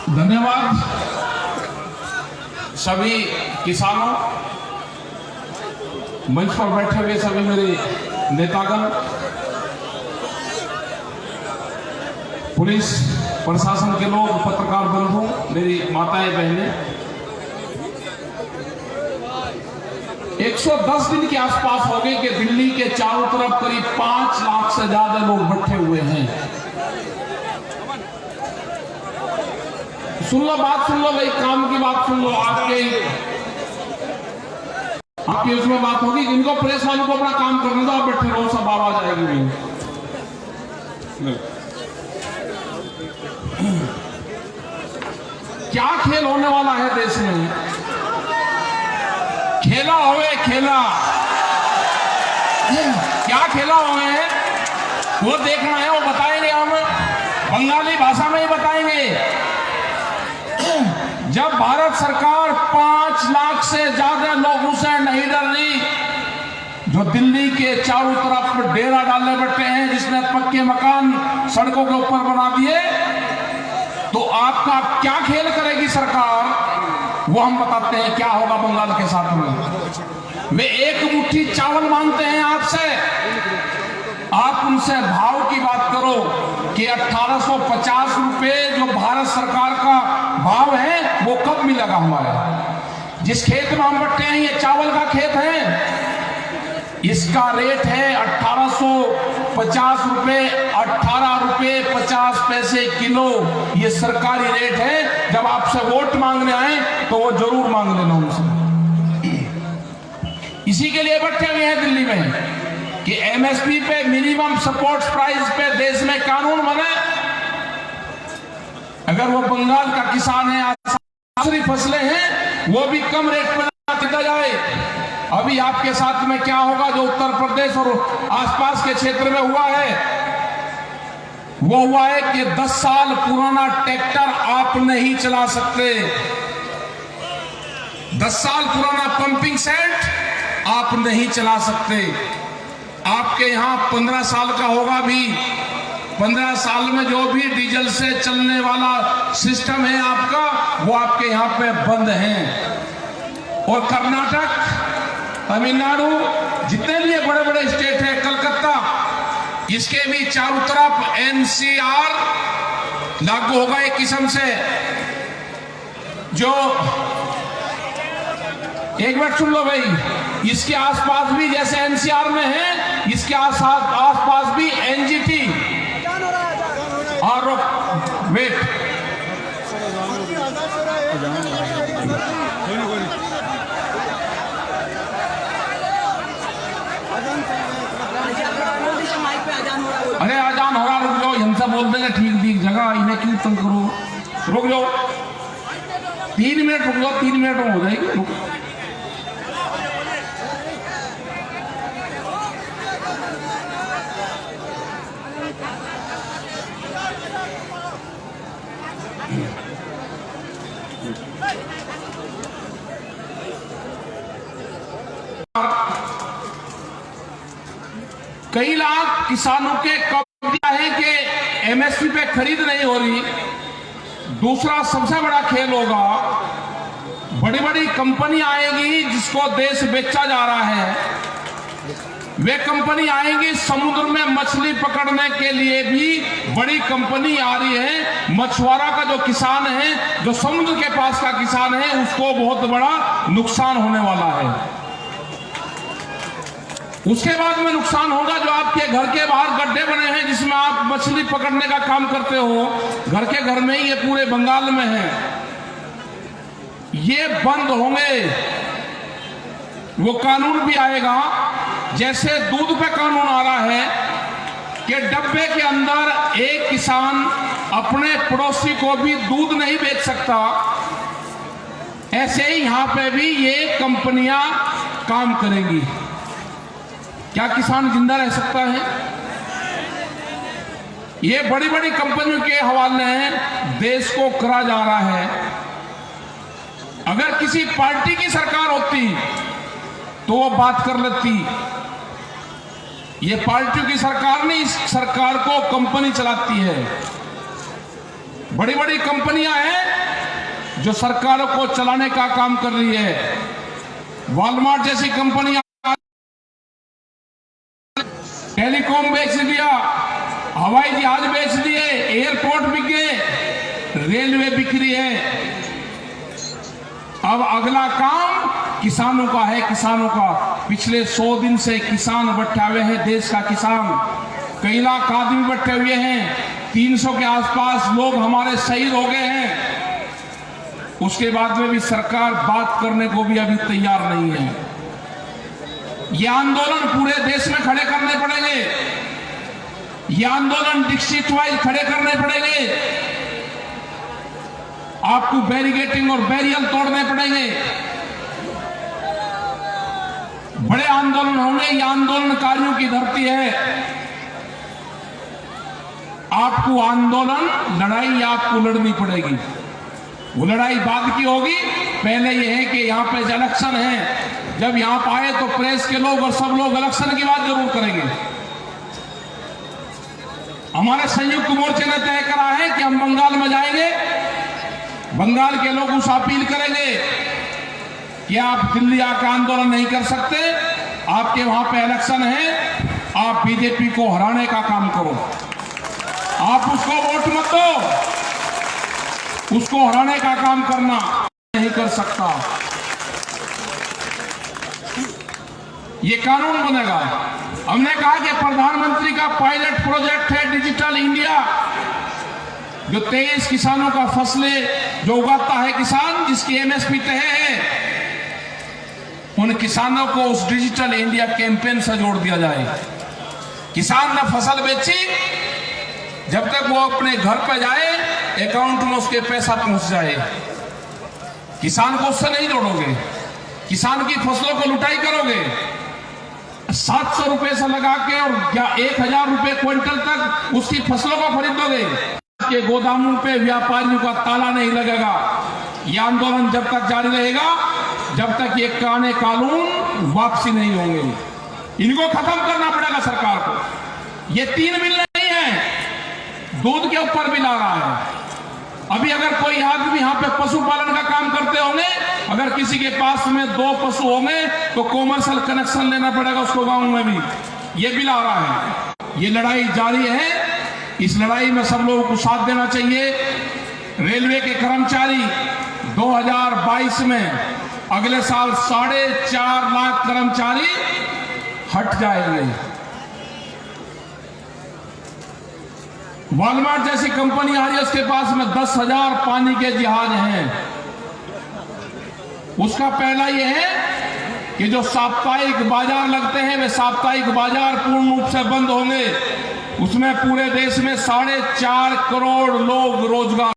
धन्यवाद सभी किसानों, मंच पर बैठे हुए सभी मेरे नेतागण, पुलिस प्रशासन के लोग, पत्रकार बंधु, मेरी माताएं बहनें, 110 दिन के आसपास हो गए कि दिल्ली के चारों तरफ करीब 5 लाख से ज्यादा लोग बैठे हुए हैं। सुन लो बात, सुन लो भाई, काम की बात सुन लो। आपकी उसमें बात होगी, इनको प्रेस वालों को अपना काम करने दो, आप बैठे रहो, सब आवाज आएगी भाई। क्या खेल होने वाला है देश में? खेला होवे खेला, क्या खेला हुए है वो देखना है, वो बताएंगे, हम बंगाली भाषा में ही बताएंगे। जब भारत सरकार 5 लाख से ज्यादा लोगों से नहीं डर रही, जो दिल्ली के चारों तरफ डेरा डालने बैठे हैं, जिसने पक्के मकान सड़कों के ऊपर बना दिए, तो आपका क्या खेल करेगी सरकार, वो हम बताते हैं क्या होगा बंगाल के साथ में। वे एक मुट्ठी चावल मांगते हैं आपसे, आप उनसे भाव की बात करो कि 1850 रुपए जो भारत सरकार का भाव है वो कब मिलेगा हमारे? जिस खेत में हम बैठे हैं, ये चावल का खेत है, इसका रेट है 1850 रुपए, 18 रुपए 50 पैसे किलो, ये सरकारी रेट है। जब आपसे वोट मांगने आए तो वो जरूर मांग लेना उनसे। इसी के लिए बैठे हुए हैं दिल्ली में कि एमएसपी पे, मिनिमम सपोर्ट प्राइस पे देश में कानून बने। अगर वो बंगाल का किसान है, दूसरी फसलें हैं, वो भी कम रेट पर दिया जाए। अभी आपके साथ में क्या होगा, जो उत्तर प्रदेश और आसपास के क्षेत्र में हुआ है, वो हुआ है कि 10 साल पुराना ट्रैक्टर आप नहीं चला सकते, 10 साल पुराना पंपिंग सेट आप नहीं चला सकते। आपके यहां 15 साल का होगा भी, 15 साल में जो भी डीजल से चलने वाला सिस्टम है आपका, वो आपके यहाँ पे बंद है। और कर्नाटक, तमिलनाडु, जितने भी बड़े बड़े स्टेट है, कलकत्ता, इसके भी चारों तरफ एनसीआर लागू होगा एक किस्म से। जो एक मिनट सुन लो भाई, इसके आसपास भी जैसे एनसीआर में है, इसके आसपास भी एनजीटी और वेट, अरे आजान हो रहा, रुक जाओ, हमसे बोल देंगे ठीक ठीक जगह, इन्हें क्यों तंग करो, रुक जाओ 3 मिनट, रुक जाओ 3 मिनट में हो जाएगी, रुक। कई लाख किसानों के कब्जा है कि एमएसपी पे खरीद नहीं हो रही। दूसरा सबसे बड़ा खेल होगा, बड़ी बड़ी कंपनी आएगी जिसको देश बेचा जा रहा है, वे कंपनी आएंगी समुद्र में मछली पकड़ने के लिए भी बड़ी कंपनी आ रही है। मछुआरा का जो किसान है, जो समुद्र के पास का किसान है, उसको बहुत बड़ा नुकसान होने वाला है। उसके बाद में नुकसान होगा जो आपके घर के बाहर गड्ढे बने हैं जिसमें आप मछली पकड़ने का काम करते हो, घर के घर में ही, ये पूरे बंगाल में है, ये बंद होंगे। वो कानून भी आएगा, जैसे दूध पे कानून आ रहा है कि डब्बे के अंदर एक किसान अपने पड़ोसी को भी दूध नहीं बेच सकता, ऐसे ही यहां पे भी ये कंपनियां काम करेंगी। क्या किसान जिंदा रह सकता है? ये बड़ी बड़ी कंपनियों के हवाले देश को करा जा रहा है। अगर किसी पार्टी की सरकार होती तो वो बात कर लेती, ये पार्टियों की सरकार नहीं, इस सरकार को कंपनी चलाती है। बड़ी बड़ी कंपनियां हैं जो सरकारों को चलाने का काम कर रही है। वॉलमार्ट जैसी कंपनियां टेलीकॉम बेच दिया, हवाई जहाज बेच दिए, एयरपोर्ट बिक गए, रेलवे बिक रही है। अब अगला काम किसानों का है, किसानों का। पिछले 100 दिन से किसान बैठे हुए हैं, देश का किसान। कई लाख आदमी बैठे हुए हैं, 300 के आसपास लोग हमारे शहीद हो गए हैं। उसके बाद में भी सरकार बात करने को भी अभी तैयार नहीं है। ये आंदोलन पूरे देश में खड़े करने पड़ेंगे, ये आंदोलन डिस्ट्रिक्ट वाइज खड़े करने पड़ेंगे। आपको बैरिगेटिंग और बैरियर तोड़ने पड़ेंगे। बड़े आंदोलन होंगे, ये आंदोलनकारियों की धरती है। आपको आंदोलन, लड़ाई आपको लड़नी पड़ेगी। वो लड़ाई बाद की होगी। पहले ये है कि यहाँ पे इलेक्शन है, जब यहाँ पे आए तो प्रेस के लोग और सब लोग इलेक्शन की बात जरूर करेंगे। हमारे संयुक्त मोर्चे ने तय करा है कि हम बंगाल में जाएंगे, बंगाल के लोगों से अपील करेंगे कि आप दिल्ली आकर आंदोलन नहीं कर सकते, आपके वहां पे इलेक्शन है, आप बीजेपी को हराने का काम करो। आप उसको वोट मत दो, उसको हराने का काम करना नहीं कर सकता। ये कानून बनेगा। हमने कहा कि प्रधानमंत्री का पायलट प्रोजेक्ट है डिजिटल इंडिया, जो 23 किसानों का फसलें जो उगाता है किसान, जिसकी एमएसपी तय है, उन किसानों को उस डिजिटल इंडिया कैंपेन से जोड़ दिया जाए। किसान ने फसल बेची, जब तक वो अपने घर पे जाए अकाउंट में उसके पैसा पहुंच जाए। किसान को उससे नहीं जोड़ोगे, किसान की फसलों को लुटाई करोगे। 700 रुपए से लगा के और 1000 रुपए क्विंटल तक उसकी फसलों को खरीदोगे। के गोदामों पे व्यापारियों का ताला नहीं लगेगा। यह आंदोलन जब तक जारी रहेगा, जब तक ये कानून वापसी नहीं होंगे। इनको खत्म करना पड़ेगा सरकार को। ये 3 बिल नहीं है, दूध के ऊपर बिल आ रहा है। अभी अगर कोई आदमी यहाँ पे पशुपालन का काम करते होंगे, अगर किसी के पास में 2 पशु होंगे तो कॉमर्शियल कनेक्शन लेना पड़ेगा उसको गांव में भी। ये बिल आ रहा है। ये लड़ाई जारी है, इस लड़ाई में सब लोगों को साथ देना चाहिए। रेलवे के कर्मचारी 2022 में अगले साल 4.5 लाख कर्मचारी हट जाएंगे। वॉलमार्ट जैसी कंपनी आ रही है, उसके पास में 10,000 पानी के जहाज हैं। उसका पहला यह है कि जो साप्ताहिक बाजार लगते हैं, वे साप्ताहिक बाजार पूर्ण रूप से बंद होंगे। उसमें पूरे देश में 4.5 करोड़ लोग रोजगार